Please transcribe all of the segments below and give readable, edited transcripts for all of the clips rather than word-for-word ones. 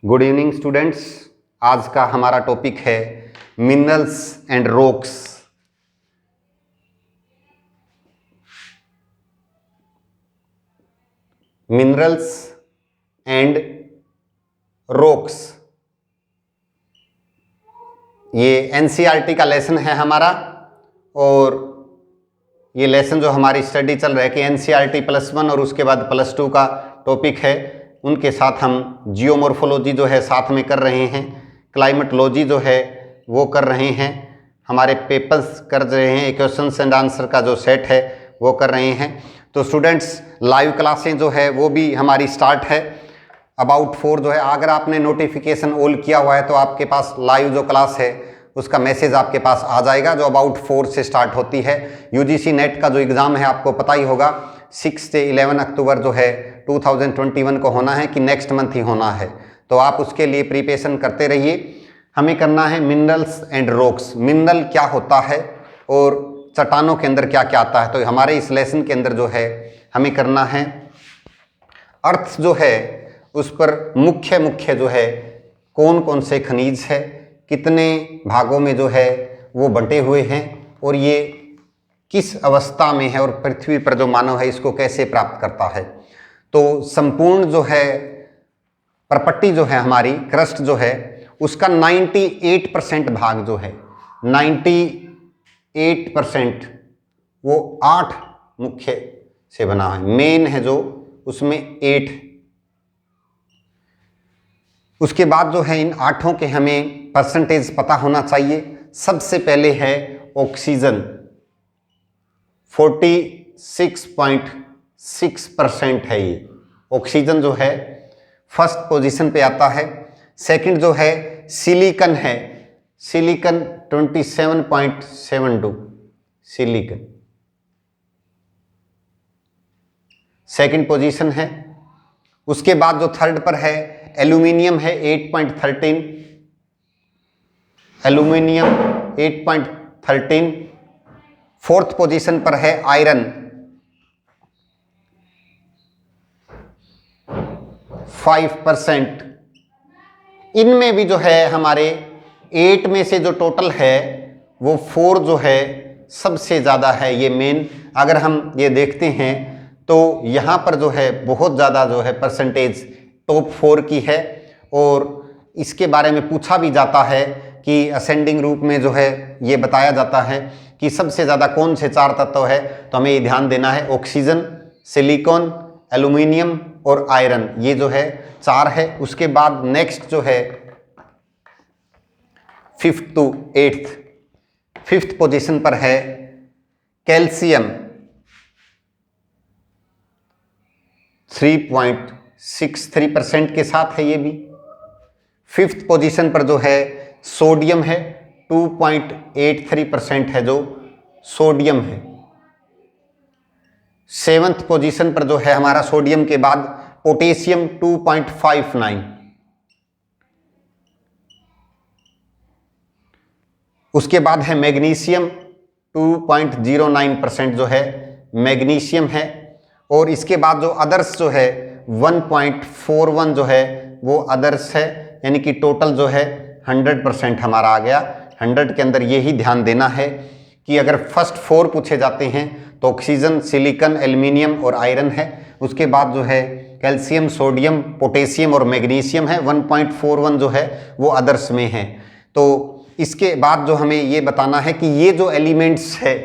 Good evening students. आज का हमारा टॉपिक है minerals and rocks. Minerals and rocks ये एनसीईआरटी का लेसन है हमारा, और ये लेसन जो हमारी स्टडी चल रहा है कि एनसीईआरटी +1 और उसके बाद +2 का टॉपिक है, उनके साथ हम जियोमॉर्फोलॉजी जो है साथ में कर रहे हैं, क्लाइमेटोलॉजी जो है वो कर रहे हैं, हमारे पेपर्स कर रहे हैं, क्वेश्चंस एंड आंसर का जो सेट है वो कर रहे हैं। तो स्टूडेंट्स लाइव क्लासें जो है वो भी हमारी स्टार्ट है। अबाउट 4 जो है, अगर आपने नोटिफिकेशन ऑल किया हुआ है तो आपके पास लाइव जो क्लास है उसका मैसेज आपके पास आ जाएगा, जो अबाउट 4 से स्टार्ट होती है। यूजीसी नेट का जो एग्ज़ाम है आपको पता ही होगा 6 से 11 अक्टूबर जो है 2021 को होना है, कि नेक्स्ट मंथ ही होना है। तो आप उसके लिए प्रिपरेशन करते रहिए। हमें करना है मिनरल्स एंड रॉक्स। मिनरल क्या होता है और चट्टानों के अंदर क्या क्या आता है। तो हमारे इस लेसन के अंदर जो है हमें करना है अर्थ जो है उस पर मुख्य जो है कौन कौन से खनिज है, कितने भागों में जो है वो बंटे हुए हैं, और ये किस अवस्था में है, और पृथ्वी पर जो मानव है इसको कैसे प्राप्त करता है। तो संपूर्ण जो है प्रॉपर्टी जो है हमारी क्रस्ट जो है उसका 98% भाग जो है 98% वो 8 मुख्य से बना है। मेन है जो उसमें 8। उसके बाद जो है इन 8 के हमें परसेंटेज पता होना चाहिए। सबसे पहले है ऑक्सीजन, 46.6% है ये ऑक्सीजन जो है फर्स्ट पोजीशन पे आता है। सेकंड जो है सिलिकॉन है, सिलिकॉन 27.72 सिलिकॉन सेकंड पोजीशन है। उसके बाद जो थर्ड पर है एल्यूमिनियम है 8.13, एल्यूमिनियम 8.13। फोर्थ पोजीशन पर है आयरन 5%। इनमें भी जो है हमारे 8 में से जो टोटल है वो 4 जो है सबसे ज़्यादा है। ये मेन अगर हम ये देखते हैं तो यहाँ पर जो है बहुत ज़्यादा जो है परसेंटेज टॉप 4 की है, और इसके बारे में पूछा भी जाता है कि असेंडिंग रूप में जो है ये बताया जाता है कि सबसे ज़्यादा कौन से 4 तत्व है। तो हमें ये ध्यान देना है ऑक्सीजन, सिलिकॉन, एल्यूमिनियम और आयरन, ये जो है 4 है। उसके बाद नेक्स्ट जो है 5th to 8th, 5th position पर है कैल्शियम 3.63% के साथ है ये भी। 5th पोजीशन पर जो है सोडियम है 2.83% है जो सोडियम है। 7th पोजीशन पर जो है हमारा सोडियम के बाद पोटेशियम 2.59। उसके बाद है मैग्नीशियम 2.09% जो है मैग्नीशियम है। और इसके बाद जो अदर्स जो है 1.41 जो है वो अदर्स है, यानी कि टोटल जो है 100% हमारा आ गया। 100 के अंदर यही ध्यान देना है कि अगर फर्स्ट 4 पूछे जाते हैं तो ऑक्सीजन, सिलिकॉन, एल्यूमिनियम और आयरन है। उसके बाद जो है कैल्शियम, सोडियम, पोटेशियम और मैग्नीशियम है। 1.41 जो है वो अदर्स में है। तो इसके बाद जो हमें ये बताना है कि ये जो एलिमेंट्स है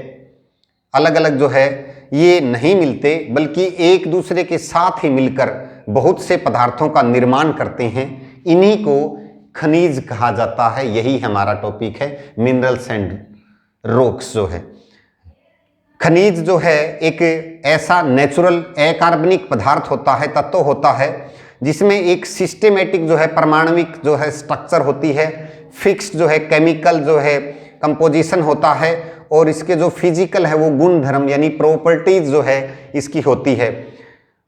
अलग अलग जो है ये नहीं मिलते, बल्कि एक दूसरे के साथ ही मिलकर बहुत से पदार्थों का निर्माण करते हैं। इन्हीं को खनिज कहा जाता है। यही हमारा टॉपिक है मिनरल्स एंड रॉक्स जो है। खनिज जो है एक ऐसा नेचुरल अकार्बनिक पदार्थ होता है, तत्व होता है, जिसमें एक सिस्टेमेटिक जो है परमाणविक जो है स्ट्रक्चर होती है, फिक्स्ड जो है केमिकल जो है कंपोजिशन होता है, और इसके जो फिजिकल है वो गुण धर्म यानी प्रॉपर्टीज जो है इसकी होती है।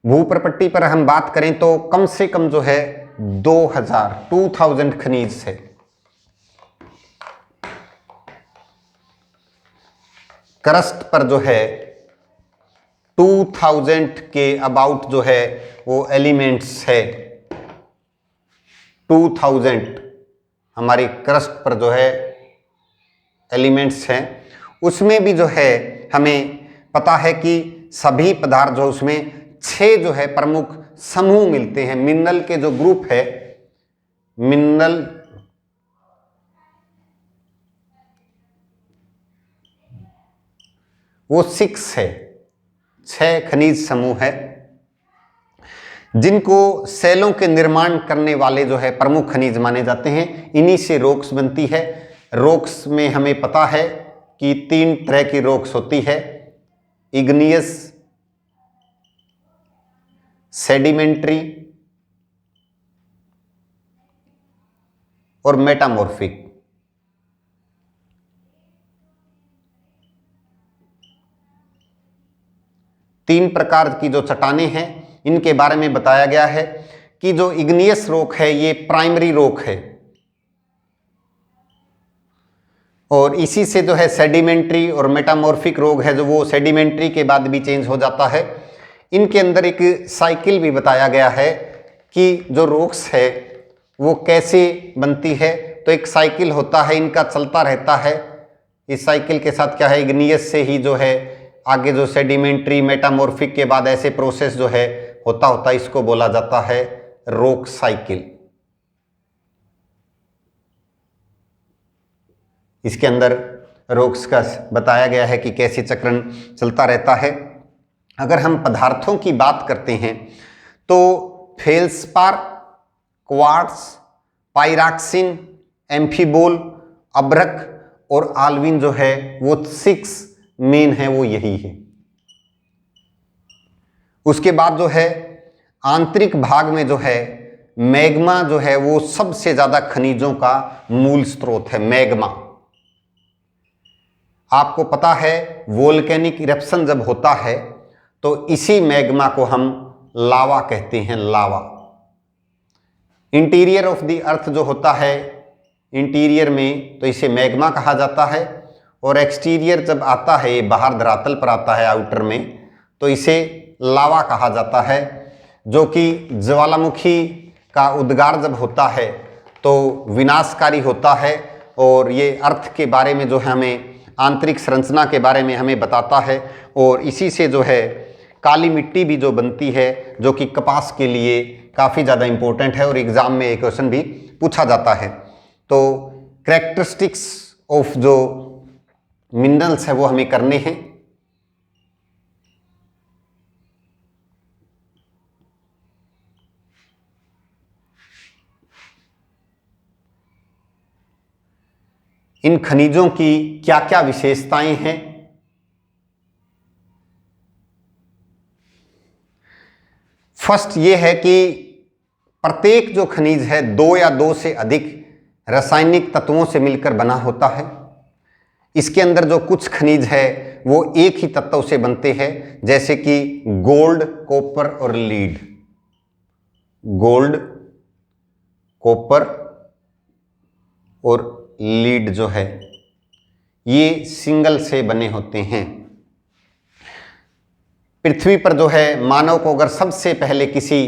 भू प्रॉपर्टी पर हम बात करें तो कम से कम जो है 2000 खनिज है। क्रस्ट पर जो है 2000 के अबाउट जो है वो एलिमेंट्स है। 2000 हमारी क्रस्ट पर जो है एलिमेंट्स हैं, उसमें भी जो है हमें पता है कि सभी पदार्थ जो उसमें 6 जो है प्रमुख समूह मिलते हैं। मिनरल के जो ग्रुप है, मिनरल वो 6 है, 6 खनिज समूह है, जिनको सेलों के निर्माण करने वाले जो है प्रमुख खनिज माने जाते हैं। इन्हीं से रॉक्स बनती है। रॉक्स में हमें पता है कि 3 तरह की रॉक्स होती है, इग्नियस, सेडिमेंट्री और मेटामॉर्फिक। तीन प्रकार की जो चट्टानें हैं, इनके बारे में बताया गया है कि जो इग्नियस रॉक है ये प्राइमरी रॉक है, और इसी से जो है सेडिमेंट्री और मेटामॉर्फिक रॉक है जो वो सेडिमेंट्री के बाद भी चेंज हो जाता है। इनके अंदर एक साइकिल भी बताया गया है कि जो रॉक्स है वो कैसे बनती है। तो एक साइकिल होता है, इनका चलता रहता है। इस साइकिल के साथ क्या है, इग्नियस से ही जो है आगे जो सेडिमेंट्री मेटामॉर्फिक के बाद ऐसे प्रोसेस जो है होता इसको बोला जाता है रॉक साइकिल। इसके अंदर रॉक्स का बताया गया है कि कैसे चक्रण चलता रहता है। अगर हम पदार्थों की बात करते हैं तो फेल्सपार, क्वार्ट्ज, पाइरॉक्सिन, एम्फीबोल, अब्रक और आल्विन जो है वो 6 मेन है, वो यही है। उसके बाद जो है आंतरिक भाग में जो है मैग्मा जो है वो सबसे ज्यादा खनिजों का मूल स्रोत है। मैग्मा, आपको पता है वोल्केनिक इरप्शन जब होता है तो इसी मैग्मा को हम लावा कहते हैं, लावा। इंटीरियर ऑफ द अर्थ जो होता है इंटीरियर में, तो इसे मैग्मा कहा जाता है। और एक्सटीरियर जब आता है, ये बाहर धरातल पर आता है आउटर में, तो इसे लावा कहा जाता है। जो कि ज्वालामुखी का उद्गार जब होता है तो विनाशकारी होता है, और ये अर्थ के बारे में जो है हमें आंतरिक संरचना के बारे में हमें बताता है। और इसी से जो है काली मिट्टी भी जो बनती है, जो कि कपास के लिए काफ़ी ज़्यादा इम्पोर्टेंट है और एग्ज़ाम में एक क्वेश्चन भी पूछा जाता है। तो कैरेक्टरिस्टिक्स ऑफ जो मिनरल्स है वो हमें करने हैं। इन खनिजों की क्या क्या विशेषताएं हैं। फर्स्ट ये है कि प्रत्येक जो खनिज है 2 या 2 से अधिक रासायनिक तत्वों से मिलकर बना होता है। इसके अंदर जो कुछ खनिज है वो एक ही तत्व से बनते हैं, जैसे कि गोल्ड, कॉपर और लीड। गोल्ड, कॉपर और लीड जो है ये सिंगल से बने होते हैं। पृथ्वी पर जो है मानव को अगर सबसे पहले किसी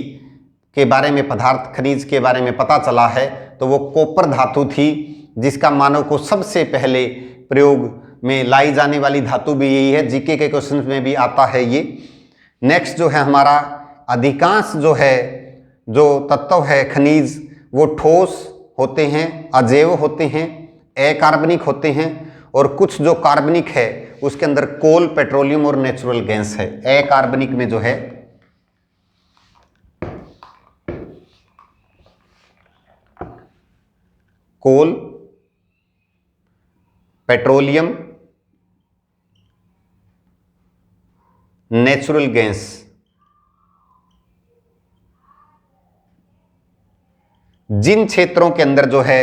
के बारे में, पदार्थ खनिज के बारे में पता चला है तो वो कॉपर धातु थी, जिसका मानव को सबसे पहले प्रयोग में लाई जाने वाली धातु भी यही है। जीके के क्वेश्चन में भी आता है ये। नेक्स्ट जो है हमारा अधिकांश जो है जो तत्व है खनिज वो ठोस होते हैं, अजैव होते हैं, अकार्बनिक होते हैं, और कुछ जो कार्बनिक है उसके अंदर कोल, पेट्रोलियम और नेचुरल गैस है। अकार्बनिक में जो है कोल, पेट्रोलियम, नेचुरल गैस। जिन क्षेत्रों के अंदर जो है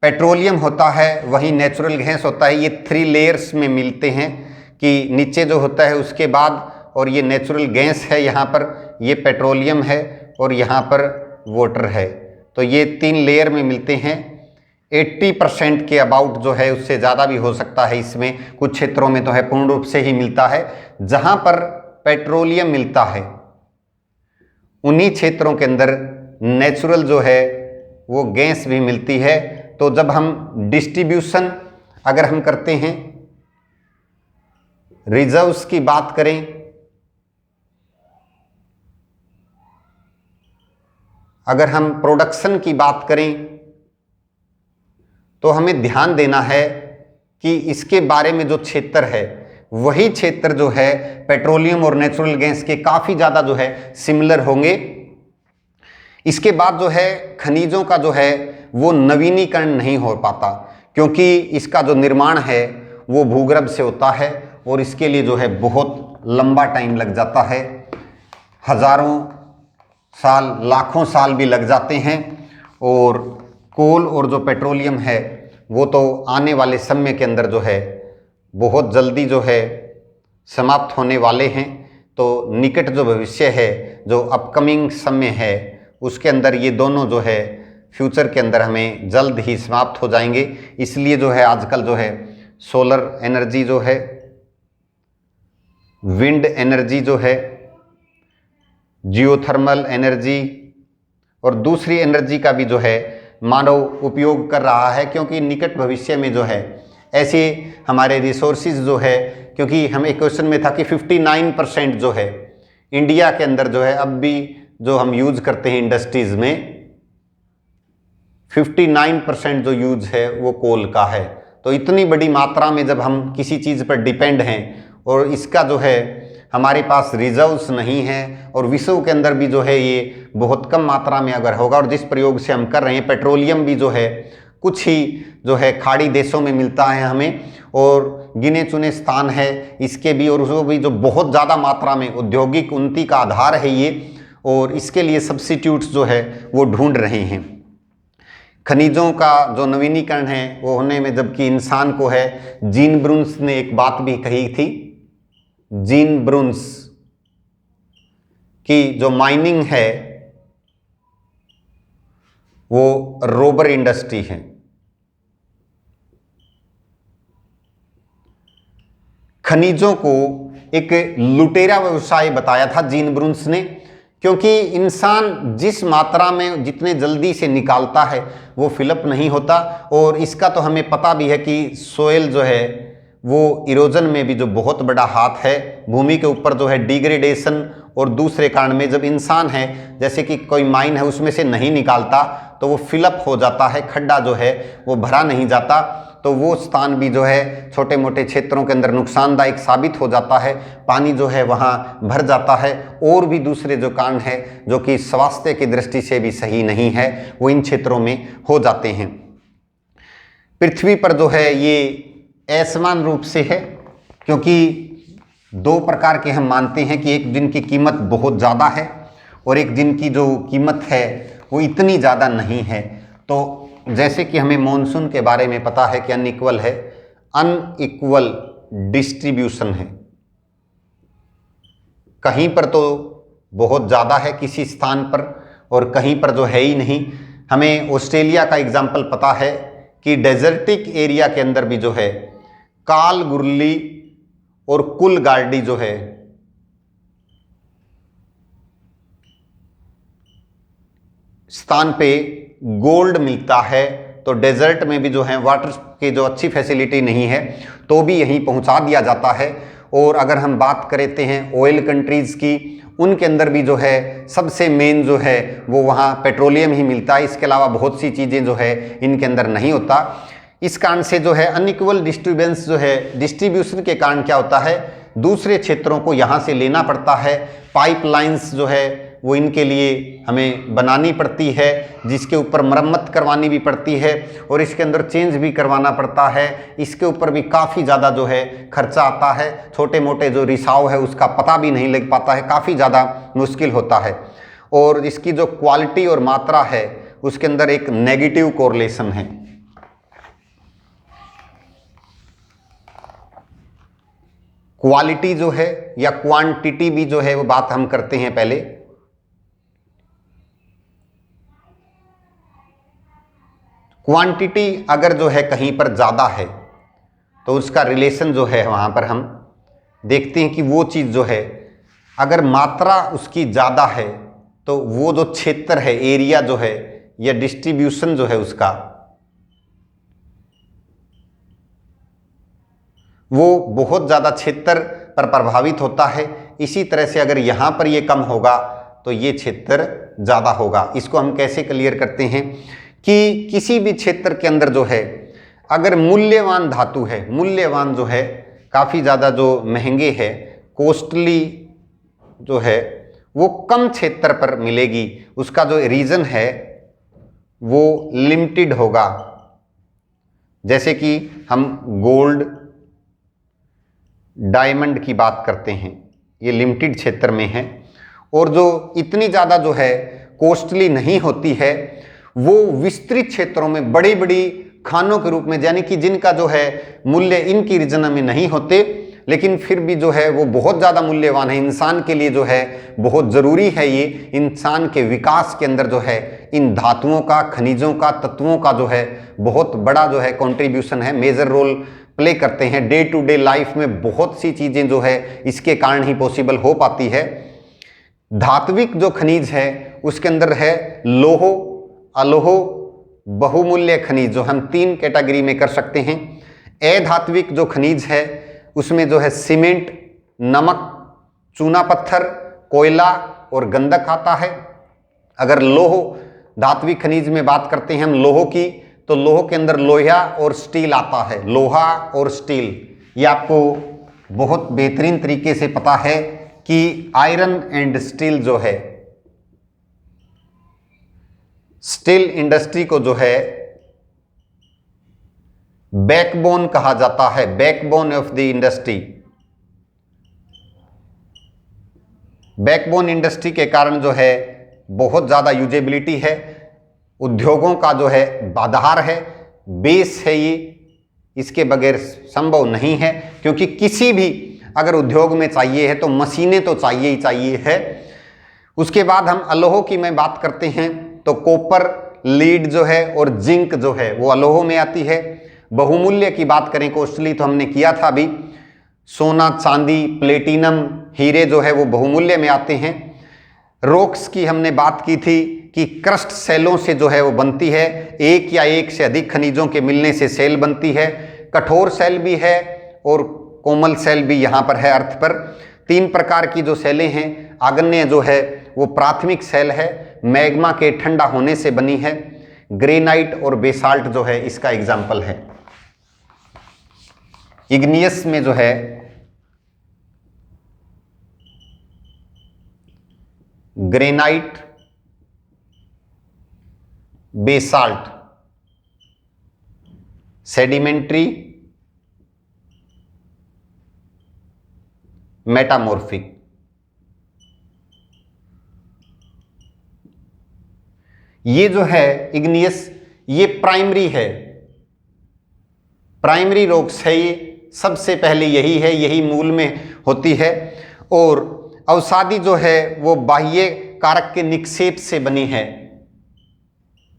पेट्रोलियम होता है वहीं नेचुरल गैस होता है, ये 3 लेयर्स में मिलते हैं कि नीचे जो होता है उसके बाद, और ये नेचुरल गैस है, यहाँ पर ये पेट्रोलियम है और यहाँ पर वाटर है। तो ये 3 लेयर में मिलते हैं। 80% के अबाउट जो है, उससे ज़्यादा भी हो सकता है इसमें, कुछ क्षेत्रों में तो है पूर्ण रूप से ही मिलता है। जहाँ पर पेट्रोलियम मिलता है उन्हीं क्षेत्रों के अंदर नेचुरल जो है वो गैस भी मिलती है। तो जब हम डिस्ट्रीब्यूशन अगर हम करते हैं, रिजर्व्स की बात करें, अगर हम प्रोडक्शन की बात करें, तो हमें ध्यान देना है कि इसके बारे में जो क्षेत्र है वही क्षेत्र जो है पेट्रोलियम और नेचुरल गैस के काफ़ी ज़्यादा जो है सिमिलर होंगे। इसके बाद जो है खनिजों का जो है वो नवीनीकरण नहीं हो पाता, क्योंकि इसका जो निर्माण है वो भूगर्भ से होता है और इसके लिए जो है बहुत लंबा टाइम लग जाता है, हजारों साल, लाखों साल भी लग जाते हैं। और कोल और जो पेट्रोलियम है वो तो आने वाले समय के अंदर जो है बहुत जल्दी जो है समाप्त होने वाले हैं। तो निकट जो भविष्य है, जो अपकमिंग समय है, उसके अंदर ये दोनों जो है फ्यूचर के अंदर हमें जल्द ही समाप्त हो जाएंगे। इसलिए जो है आजकल जो है सोलर एनर्जी जो है, विंड एनर्जी जो है, जियोथर्मल एनर्जी और दूसरी एनर्जी का भी जो है मानव उपयोग कर रहा है, क्योंकि निकट भविष्य में जो है ऐसे हमारे रिसोर्सेज जो है, क्योंकि हमें क्वेश्चन में था कि 59% जो है इंडिया के अंदर जो है अब भी जो हम यूज करते हैं इंडस्ट्रीज में, 59% जो यूज है वो कोल का है। तो इतनी बड़ी मात्रा में जब हम किसी चीज़ पर डिपेंड हैं और इसका जो है हमारे पास रिजर्व्स नहीं है और विश्व के अंदर भी जो है ये बहुत कम मात्रा में अगर होगा, और जिस प्रयोग से हम कर रहे हैं पेट्रोलियम भी जो है कुछ ही जो है खाड़ी देशों में मिलता है हमें, और गिने चुने स्थान है इसके भी, और उसको भी जो बहुत ज़्यादा मात्रा में औद्योगिक उन्नति का आधार है ये, और इसके लिए सब्स्टिट्यूट्स जो है वो ढूंढ रहे हैं। खनिजों का जो नवीनीकरण है वो होने में जबकि इंसान को है, जीन ब्रुन्स ने एक बात भी कही थी, जीन ब्रुन्स की जो माइनिंग है वो रोबर इंडस्ट्री है। खनिजों को एक लुटेरा व्यवसाय बताया था जीन ब्रुन्स ने, क्योंकि इंसान जिस मात्रा में जितने जल्दी से निकालता है वो फिलअप नहीं होता। और इसका तो हमें पता भी है कि सोयल जो है वो इरोजन में भी जो बहुत बड़ा हाथ है, भूमि के ऊपर जो है डिग्रेडेशन और दूसरे कारण में जब इंसान है जैसे कि कोई माइन है उसमें से नहीं निकालता तो वो फिलअप हो जाता है, खड्डा जो है वो भरा नहीं जाता, तो वो स्थान भी जो है छोटे मोटे क्षेत्रों के अंदर नुकसानदायक साबित हो जाता है, पानी जो है वहाँ भर जाता है, और भी दूसरे जो कारण है जो कि स्वास्थ्य की दृष्टि से भी सही नहीं है वो इन क्षेत्रों में हो जाते हैं। पृथ्वी पर जो है ये असमान रूप से है, क्योंकि दो प्रकार के हम मानते हैं कि एक जिनकी कीमत बहुत ज़्यादा है और एक जिनकी जो कीमत है वो इतनी ज़्यादा नहीं है। तो जैसे कि हमें मॉनसून के बारे में पता है कि अनइक्वल है, अनइक्वल डिस्ट्रीब्यूशन है, कहीं पर तो बहुत ज़्यादा है किसी स्थान पर और कहीं पर जो है ही नहीं। हमें ऑस्ट्रेलिया का एग्जाम्पल पता है कि डेजर्टिक एरिया के अंदर भी जो है कालगुर्ली और कुलगार्डी जो है स्थान पे गोल्ड मिलता है, तो डेजर्ट में भी जो है वाटर की जो अच्छी फैसिलिटी नहीं है तो भी यहीं पहुंचा दिया जाता है। और अगर हम बात करते हैं ऑयल कंट्रीज़ की, उनके अंदर भी जो है सबसे मेन जो है वो वहाँ पेट्रोलियम ही मिलता है, इसके अलावा बहुत सी चीज़ें जो है इनके अंदर नहीं होता। इस कारण से जो है अनइक्वल डिस्ट्रीब्यूशन जो है डिस्ट्रीब्यूशन के कारण क्या होता है, दूसरे क्षेत्रों को यहाँ से लेना पड़ता है, पाइपलाइंस जो है वो इनके लिए हमें बनानी पड़ती है, जिसके ऊपर मरम्मत करवानी भी पड़ती है और इसके अंदर चेंज भी करवाना पड़ता है, इसके ऊपर भी काफ़ी ज़्यादा जो है खर्चा आता है, छोटे मोटे जो रिसाव है उसका पता भी नहीं लग पाता है, काफ़ी ज़्यादा मुश्किल होता है। और इसकी जो क्वालिटी और मात्रा है उसके अंदर एक नेगेटिव कोरिलेशन है। क्वालिटी जो है या क्वांटिटी भी जो है वो बात हम करते हैं पहले। क्वांटिटी अगर जो है कहीं पर ज़्यादा है तो उसका रिलेशन जो है वहाँ पर हम देखते हैं कि वो चीज़ जो है अगर मात्रा उसकी ज़्यादा है तो वो जो क्षेत्र है, एरिया जो है या डिस्ट्रीब्यूशन जो है उसका वो बहुत ज़्यादा क्षेत्र पर प्रभावित होता है। इसी तरह से अगर यहाँ पर ये कम होगा तो ये क्षेत्र ज़्यादा होगा। इसको हम कैसे क्लियर करते हैं कि किसी भी क्षेत्र के अंदर जो है अगर मूल्यवान धातु है, मूल्यवान जो है काफ़ी ज़्यादा जो महंगे है, कॉस्टली जो है वो कम क्षेत्र पर मिलेगी, उसका जो रीजन है वो लिमिटेड होगा। जैसे कि हम गोल्ड, डायमंड की बात करते हैं, ये लिमिटेड क्षेत्र में है। और जो इतनी ज़्यादा जो है कॉस्टली नहीं होती है वो विस्तृत क्षेत्रों में बड़ी बड़ी खानों के रूप में, यानी कि जिनका जो है मूल्य इनकी रीजन में नहीं होते लेकिन फिर भी जो है वो बहुत ज़्यादा मूल्यवान है, इंसान के लिए जो है बहुत ज़रूरी है। ये इंसान के विकास के अंदर जो है इन धातुओं का, खनिजों का, तत्वों का जो है बहुत बड़ा जो है कंट्रीब्यूशन है, मेजर रोल प्ले करते हैं। डे टू डे लाइफ में बहुत सी चीज़ें जो है इसके कारण ही पॉसिबल हो पाती है। धात्विक जो खनिज है उसके अंदर है लोह, अलोह, बहुमूल्य खनिज, जो हम 3 कैटेगरी में कर सकते हैं। अधात्विक जो खनिज है उसमें जो है सीमेंट, नमक, चूना पत्थर, कोयला और गंधक आता है। अगर लोह धात्विक खनिज में बात करते हैं हम लोह की, तो लोह के अंदर लोहा और स्टील आता है। लोहा और स्टील ये आपको बहुत बेहतरीन तरीके से पता है कि आयरन एंड स्टील जो है, स्टील इंडस्ट्री को जो है बैकबोन कहा जाता है, backbone of the industry. Backbone industry के कारण जो है बहुत ज़्यादा यूजेबिलिटी है, उद्योगों का जो है आधार है, बेस है ये, इसके बगैर संभव नहीं है। क्योंकि किसी भी अगर उद्योग में चाहिए है तो मशीनें तो चाहिए ही चाहिए है। उसके बाद हम अलोह की मैं बात करते हैं तो कॉपर, लीड जो है और जिंक जो है वो अलोह में आती है। बहुमूल्य की बात करें, कॉस्टली, तो हमने किया था अभी, सोना, चांदी, प्लेटिनम, हीरे जो है वो बहुमूल्य में आते हैं। रॉक्स की हमने बात की थी कि क्रस्ट सेलों से जो है वो बनती है, एक या एक से अधिक खनिजों के मिलने से सेल बनती है। कठोर सेल भी है और कोमल सेल भी यहाँ पर है अर्थ पर। 3 प्रकार की जो सेलें हैं, आग्नेय जो है वो प्राथमिक सेल है, मैग्मा के ठंडा होने से बनी है। ग्रेनाइट और बेसाल्ट जो है इसका एग्जाम्पल है। इग्नियस में जो है ग्रेनाइट, बेसाल्ट, सेडिमेंट्री, मेटामॉर्फिक। ये जो है इग्नियस, ये प्राइमरी है, प्राइमरी रॉक्स है। ये सबसे पहले यही है, यही मूल में होती है। और अवसादी जो है वो बाह्य कारक के निक्षेप से बनी है,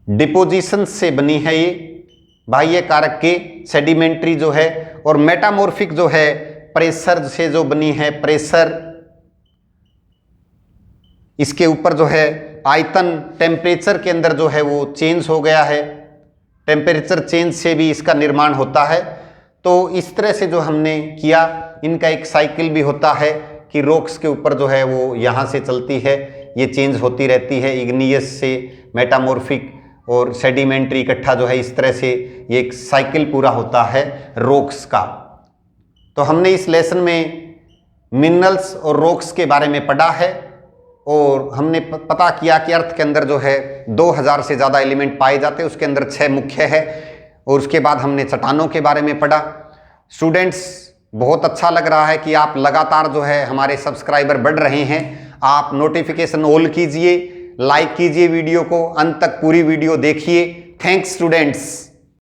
डिपोजिशन से बनी है ये बाह्य कारक के। सेडिमेंट्री जो है और मेटामॉर्फिक जो है प्रेशर से जो बनी है, प्रेशर, इसके ऊपर जो है आयतन, टेम्परेचर के अंदर जो है वो चेंज हो गया है, टेम्परेचर चेंज से भी इसका निर्माण होता है। तो इस तरह से जो हमने किया, इनका एक साइकिल भी होता है कि रॉक्स के ऊपर जो है वो यहाँ से चलती है, ये चेंज होती रहती है, इग्नियस से मेटामॉर्फिक और सेडिमेंट्री इकट्ठा जो है, इस तरह से ये एक साइकिल पूरा होता है रॉक्स का। तो हमने इस लेसन में मिनरल्स और रॉक्स के बारे में पढ़ा है और हमने पता किया कि अर्थ के अंदर जो है 2000 से ज़्यादा एलिमेंट पाए जाते हैं, उसके अंदर 6 मुख्य है। और उसके बाद हमने चट्टानों के बारे में पढ़ा। स्टूडेंट्स, बहुत अच्छा लग रहा है कि आप लगातार जो है हमारे सब्सक्राइबर बढ़ रहे हैं। आप नोटिफिकेशन ऑल कीजिए, लाइक कीजिए वीडियो को, अंत तक पूरी वीडियो देखिए। Thanks students.